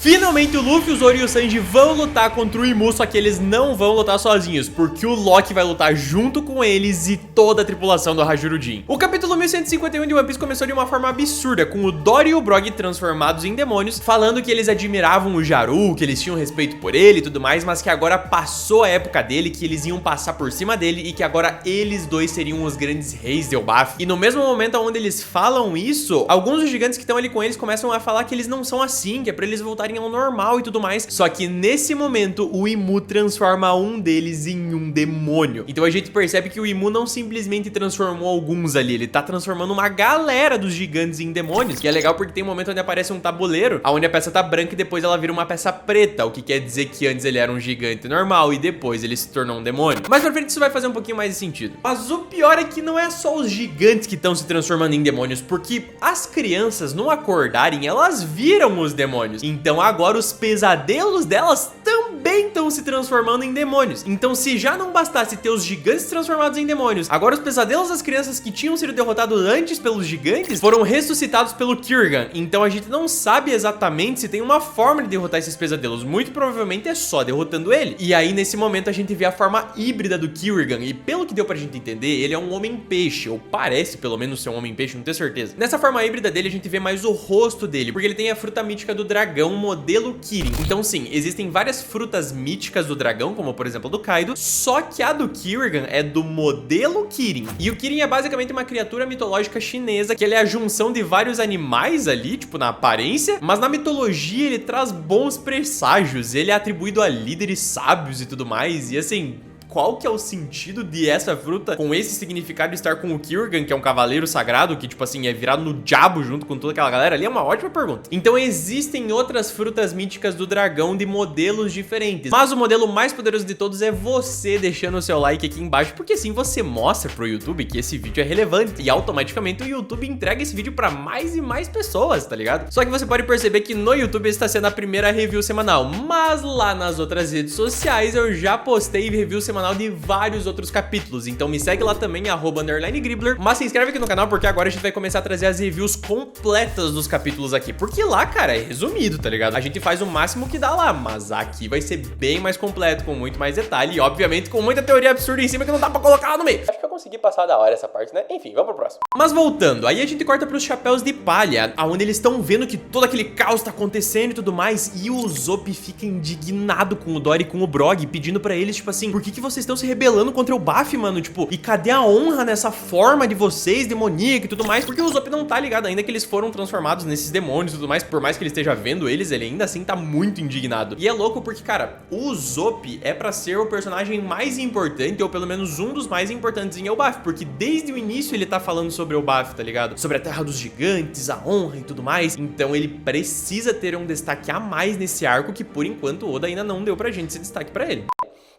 Finalmente o Luffy, o Zoro e o Sanji vão lutar contra o Imu, só que eles não vão lutar sozinhos, porque o Loki vai lutar junto com eles e toda a tripulação do Hajurudin. O capítulo 1151 de One Piece começou de uma forma absurda, com o Dory e o Brog transformados em demônios, falando que eles admiravam o Jaru, que eles tinham respeito por ele e tudo mais, mas que agora passou a época dele, que eles iam passar por cima dele e que agora eles dois seriam os grandes reis de Elbaf. E no mesmo momento onde eles falam isso, alguns dos gigantes que estão ali com eles começam a falar que eles não são assim, que é pra eles voltarem ao normal e tudo mais. Só que nesse momento o Imu transforma um deles em um demônio. Então a gente percebe que o Imu não simplesmente transformou alguns ali, ele tá transformando uma galera dos gigantes em demônios. Que é legal porque tem um momento onde aparece um tabuleiro, onde a peça tá branca e depois ela vira uma peça preta, o que quer dizer que antes ele era um gigante normal e depois ele se tornou um demônio. Mais pra frente isso vai fazer um pouquinho mais de sentido. Mas o pior é que não é só os gigantes que estão se transformando em demônios, porque as crianças, no acordarem, elas viram os demônios. Então agora os pesadelos delas também estão se transformando em demônios. Então se já não bastasse ter os gigantes transformados em demônios, agora os pesadelos das crianças que tinham sido derrotados antes pelos gigantes foram ressuscitados pelo Kirigan. Então a gente não sabe exatamente se tem uma forma de derrotar esses pesadelos. Muito provavelmente é só derrotando ele. E aí nesse momento a gente vê a forma híbrida do Kirigan. E pelo que deu pra gente entender, ele é um homem-peixe, ou parece pelo menos ser um homem-peixe, não tenho certeza. Nessa forma híbrida dele a gente vê mais o rosto dele, porque ele tem a fruta mítica do dragão modelo Kirin. Então sim, existem várias frutas míticas do dragão, como por exemplo a do Kaido, só que a do Kirigan é do modelo Kirin. E o Kirin é basicamente uma criatura mitológica chinesa, que ele é a junção de vários animais ali, tipo na aparência, mas na mitologia ele traz bons presságios, ele é atribuído a líderes sábios e tudo mais, e assim... Qual que é o sentido de essa fruta com esse significado de estar com o Kirigan, que é um cavaleiro sagrado, que tipo assim, é virado no diabo junto com toda aquela galera ali? É uma ótima pergunta. Então existem outras frutas míticas do dragão de modelos diferentes, mas o modelo mais poderoso de todos é você deixando o seu like aqui embaixo, porque assim você mostra pro YouTube que esse vídeo é relevante e automaticamente o YouTube entrega esse vídeo pra mais e mais pessoas, tá ligado? Só que você pode perceber que no YouTube está sendo a primeira review semanal, mas lá nas outras redes sociais eu já postei review semanal de vários outros capítulos, então me segue lá também, @_Gribbler, mas se inscreve aqui no canal porque agora a gente vai começar a trazer as reviews completas dos capítulos aqui, porque lá, cara, é resumido, tá ligado? A gente faz o máximo que dá lá, mas aqui vai ser bem mais completo, com muito mais detalhe e obviamente com muita teoria absurda em cima que não dá pra colocar lá no meio. Acho que eu consegui passar da hora essa parte, né? Enfim, vamos pro próximo. Mas voltando, aí a gente corta pros chapéus de palha, onde eles estão vendo que todo aquele caos tá acontecendo e tudo mais, e o Usopp fica indignado com o Dory e com o Brog, pedindo pra eles, tipo assim, por que vocês estão se rebelando contra o Baf, mano? Tipo, e cadê a honra nessa forma de vocês, demoníaca e tudo mais? Porque o Usopp não tá ligado ainda que eles foram transformados nesses demônios e tudo mais, por mais que ele esteja vendo eles, ele ainda assim tá muito indignado. E é louco porque, cara, o Usopp é pra ser o personagem mais importante, ou pelo menos um dos mais importantes em Elbaf, porque desde o início ele tá falando sobre Elbaf, tá ligado? Sobre a Terra dos Gigantes, a honra e tudo mais. Então ele precisa ter um destaque a mais nesse arco que, por enquanto, Oda ainda não deu pra gente esse destaque pra ele.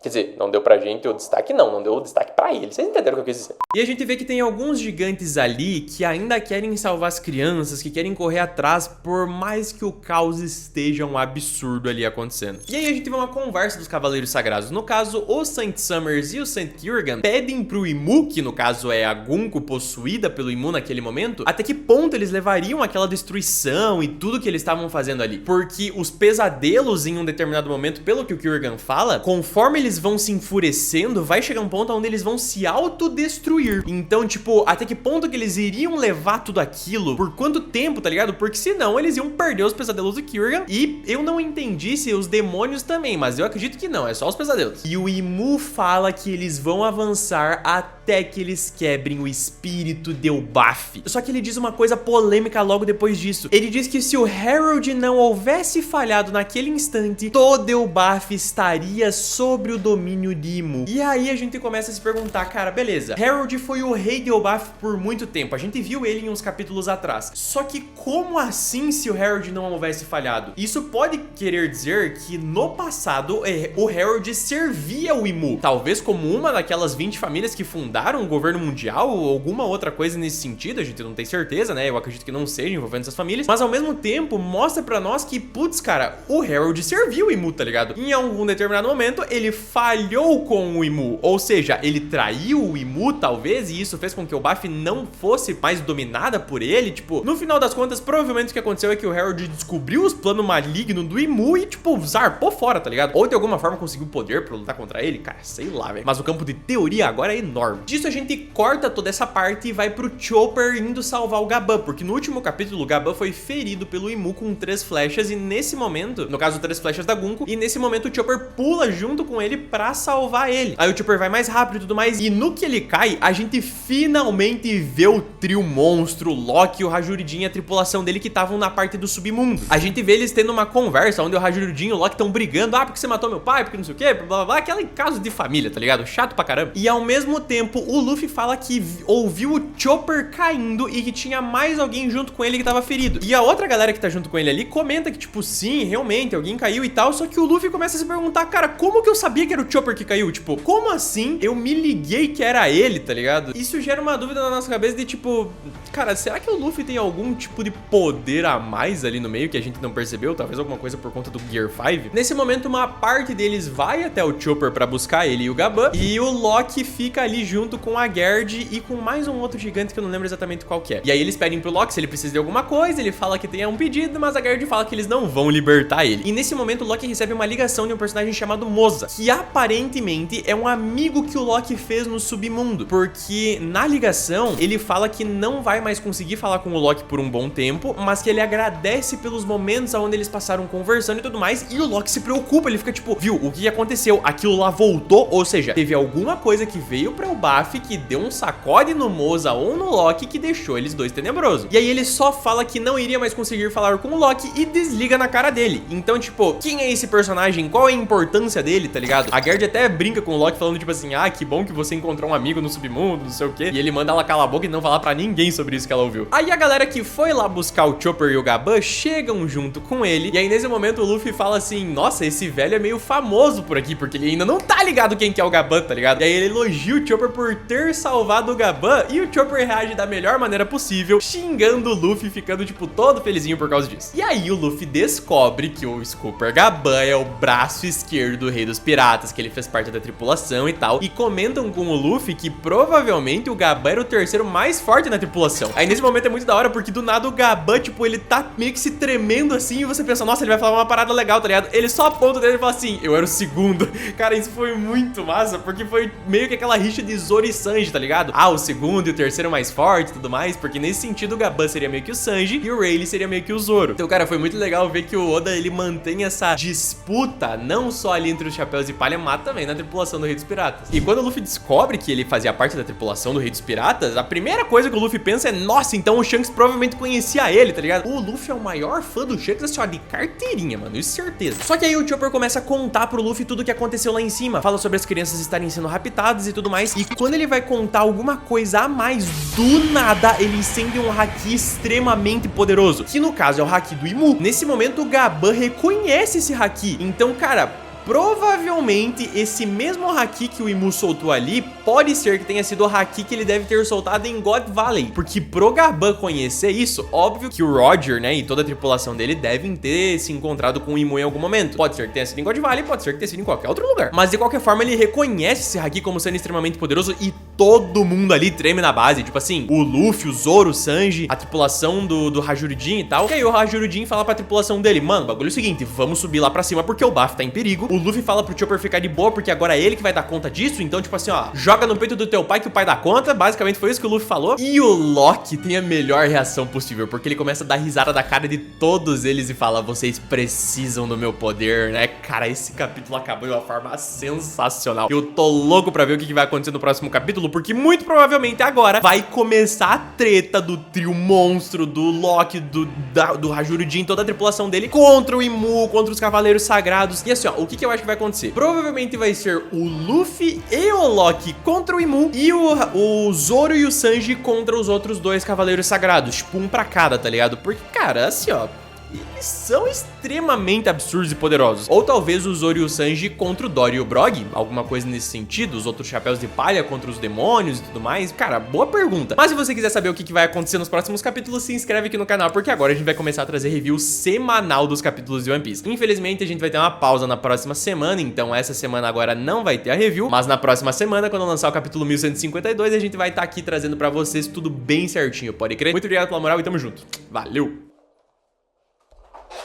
Quer dizer, não deu pra gente o destaque não deu o destaque pra ele. Vocês entenderam o que eu quis dizer? E a gente vê que tem alguns gigantes ali que ainda querem salvar as crianças, que querem correr atrás, por mais que o caos esteja um absurdo ali acontecendo. E aí a gente vê uma conversa dos Cavaleiros Sagrados. No caso, o Saint Summers e o Saint Kirigan pedem pro Imu, que no caso é a Gunko possuída pelo Imu naquele momento, até que ponto eles levariam aquela destruição e tudo que eles estavam fazendo ali. Porque os pesadelos em um determinado momento, pelo que o Kirigan fala, conforme eles vão se enfurecendo, vai chegar um ponto onde eles vão se autodestruir. Então, tipo, até que ponto que eles iriam levar tudo aquilo? Por quanto tempo, tá ligado? Porque senão eles iam perder os pesadelos do Kirigan. E eu não entendi se os demônios também, mas eu acredito que não, é só os pesadelos. E o Imu fala que eles vão avançar até que eles quebrem o espírito de Elbaf. Só que ele diz uma coisa polêmica logo depois disso. Ele diz que se o Herald não houvesse falhado naquele instante, todo Elbaf estaria sobre o domínio de Imu. E aí a gente começa a se perguntar, cara, beleza, Herald foi o rei de Elbaf por muito tempo, a gente viu ele em uns capítulos atrás, só que como assim se o Herald não houvesse falhado? Isso pode querer dizer que no passado o Herald servia o Imu, talvez como uma daquelas 20 famílias que fundaram ajudaram o governo mundial ou alguma outra coisa nesse sentido, a gente não tem certeza, né? Eu acredito que não seja envolvendo essas famílias, mas ao mesmo tempo mostra pra nós que, putz, cara, o Harold serviu o Imu, tá ligado? Em algum determinado momento, ele falhou com o Imu, ou seja, ele traiu o Imu, talvez, e isso fez com que o Buffy não fosse mais dominada por ele, tipo, no final das contas, provavelmente o que aconteceu é que o Harold descobriu os planos malignos do Imu e, tipo, zarpou fora, tá ligado? Ou de alguma forma conseguiu poder pra lutar contra ele, cara, sei lá, velho. Mas o campo de teoria agora é enorme. Disso a gente corta toda essa parte e vai pro Chopper indo salvar o Gaban, porque no último capítulo o Gaban foi ferido pelo Imu com 3 flechas e nesse momento, no caso 3 flechas da Gunko, e nesse momento o Chopper pula junto com ele pra salvar ele. Aí o Chopper vai mais rápido e tudo mais, e no que ele cai, a gente finalmente vê o trio monstro, o Loki, o Hajuridin e a tripulação dele que estavam na parte do submundo. A gente vê eles tendo uma conversa onde o Hajuridin e o Loki estão brigando, porque você matou meu pai, porque não sei o que, blá blá blá, aquela caso de família, tá ligado? Chato pra caramba. E ao mesmo tempo, o Luffy fala que ouviu o Chopper caindo e que tinha mais alguém junto com ele que tava ferido. E a outra galera que tá junto com ele ali comenta que, tipo, sim, realmente, alguém caiu e tal, só que o Luffy começa a se perguntar, cara, como que eu sabia que era o Chopper que caiu? Tipo, como assim eu me liguei que era ele, tá ligado? Isso gera uma dúvida na nossa cabeça de, tipo, cara, será que o Luffy tem algum tipo de poder a mais ali no meio que a gente não percebeu? Talvez alguma coisa por conta do Gear 5? Nesse momento, uma parte deles vai até o Chopper pra buscar ele e o Gaban, e o Loki fica ali junto com a Gerd e com mais um outro gigante que eu não lembro exatamente qual que é. E aí eles pedem pro Loki se ele precisa de alguma coisa, ele fala que tem um pedido, mas a Gerd fala que eles não vão libertar ele. E nesse momento o Loki recebe uma ligação de um personagem chamado Moza, que aparentemente é um amigo que o Loki fez no submundo, porque na ligação ele fala que não vai mais conseguir falar com o Loki por um bom tempo, mas que ele agradece pelos momentos onde eles passaram conversando e tudo mais, e o Loki se preocupa, ele fica tipo, viu, o que aconteceu? Aquilo lá voltou, ou seja, teve alguma coisa que veio pra o Buffy que deu um sacode no Moza ou no Loki que deixou eles dois tenebrosos. E aí ele só fala que não iria mais conseguir falar com o Loki e desliga na cara dele. Então, tipo, quem é esse personagem? Qual é a importância dele, tá ligado? A Gerd até brinca com o Loki falando tipo assim, que bom que você encontrou um amigo no submundo, não sei o quê. E ele manda ela calar a boca e não falar pra ninguém sobre isso que ela ouviu. Aí a galera que foi lá buscar o Chopper e o Gaban chegam junto com ele. E aí nesse momento o Luffy fala assim, nossa, esse velho é meio famoso por aqui, porque ele ainda não tá ligado quem que é o Gaban, tá ligado? E aí ele elogia o Chopper por ter salvado o Gaban e o Chopper reage da melhor maneira possível, xingando o Luffy, ficando tipo todo felizinho por causa disso. E aí o Luffy descobre que o Scooper Gaban é o braço esquerdo do Rei dos Piratas, que ele fez parte da tripulação e tal, e comentam com o Luffy que provavelmente o Gaban era o terceiro mais forte na tripulação. Aí nesse momento é muito da hora, porque do nada o Gaban, tipo, ele tá meio que se tremendo assim, e você pensa, nossa, ele vai falar uma parada legal, tá ligado? Ele só aponta dele e fala assim, eu era o segundo. Cara, isso foi muito massa, porque foi meio que aquela rixa de Zoro e Sanji, tá ligado? O segundo e o terceiro mais forte e tudo mais, porque nesse sentido o Gaban seria meio que o Sanji e o Rayleigh seria meio que o Zoro. Então, cara, foi muito legal ver que o Oda, ele mantém essa disputa, não só ali entre os Chapéus de Palha, mas também na tripulação do Rei dos Piratas. E quando o Luffy descobre que ele fazia parte da tripulação do Rei dos Piratas, a primeira coisa que o Luffy pensa é, nossa, então o Shanks provavelmente conhecia ele, tá ligado? O Luffy é o maior fã do Shanks, assim, ó, de carteirinha, mano, isso certeza. Só que aí o Chopper começa a contar pro Luffy tudo o que aconteceu lá em cima, fala sobre as crianças estarem sendo raptadas e tudo mais, e quando ele vai contar alguma coisa a mais, do nada, ele incende um haki extremamente poderoso, que no caso é o haki do Imu. Nesse momento o Gaban reconhece esse haki, então, cara, provavelmente esse mesmo haki que o Imu soltou ali pode ser que tenha sido o haki que ele deve ter soltado em God Valley, porque pro Gaban conhecer isso, óbvio que o Roger, né, e toda a tripulação dele devem ter se encontrado com o Imu em algum momento. Pode ser que tenha sido em God Valley, pode ser que tenha sido em qualquer outro lugar, mas de qualquer forma ele reconhece esse haki como sendo extremamente poderoso e todo mundo ali treme na base, tipo assim, o Luffy, o Zoro, o Sanji, a tripulação do Hajuridin e tal. E aí o Hajuridin fala pra tripulação dele, mano, o bagulho é o seguinte, vamos subir lá pra cima porque o Buffy tá em perigo. O Luffy fala pro Chopper ficar de boa, porque agora é ele que vai dar conta disso. Então, tipo assim, ó, joga no peito do teu pai que o pai dá conta. Basicamente foi isso que o Luffy falou. E o Loki tem a melhor reação possível, porque ele começa a dar risada da cara de todos eles e fala, vocês precisam do meu poder, né? Cara, esse capítulo acabou de uma forma sensacional. Eu tô louco pra ver o que vai acontecer no próximo capítulo, porque muito provavelmente agora vai começar a treta do trio monstro, do Loki, do Hajuridin, toda a tripulação dele contra o Imu, contra os Cavaleiros Sagrados. E assim, ó, o que eu acho que vai acontecer? Provavelmente vai ser o Luffy e o Loki contra o Imu e o Zoro e o Sanji contra os outros dois Cavaleiros Sagrados. Tipo, um pra cada, tá ligado? Porque, cara, assim, ó, eles são extremamente absurdos e poderosos. Ou talvez o Zoro e o Sanji contra o Dory e o Brog, alguma coisa nesse sentido, os outros chapéus de palha contra os demônios e tudo mais. Cara, boa pergunta. Mas se você quiser saber o que vai acontecer nos próximos capítulos, se inscreve aqui no canal, porque agora a gente vai começar a trazer review semanal dos capítulos de One Piece. Infelizmente, a gente vai ter uma pausa na próxima semana, então essa semana agora não vai ter a review, mas na próxima semana, quando lançar o capítulo 1152, a gente vai estar aqui trazendo pra vocês tudo bem certinho, pode crer? Muito obrigado pela moral e tamo junto. Valeu!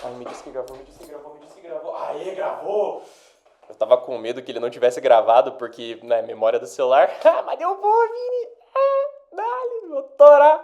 Ai, me disse que gravou, me disse que gravou, me disse que gravou. Aê, gravou! Eu tava com medo que ele não tivesse gravado, porque, né, memória do celular. Mas deu boa, Vini! Dale, vou torar!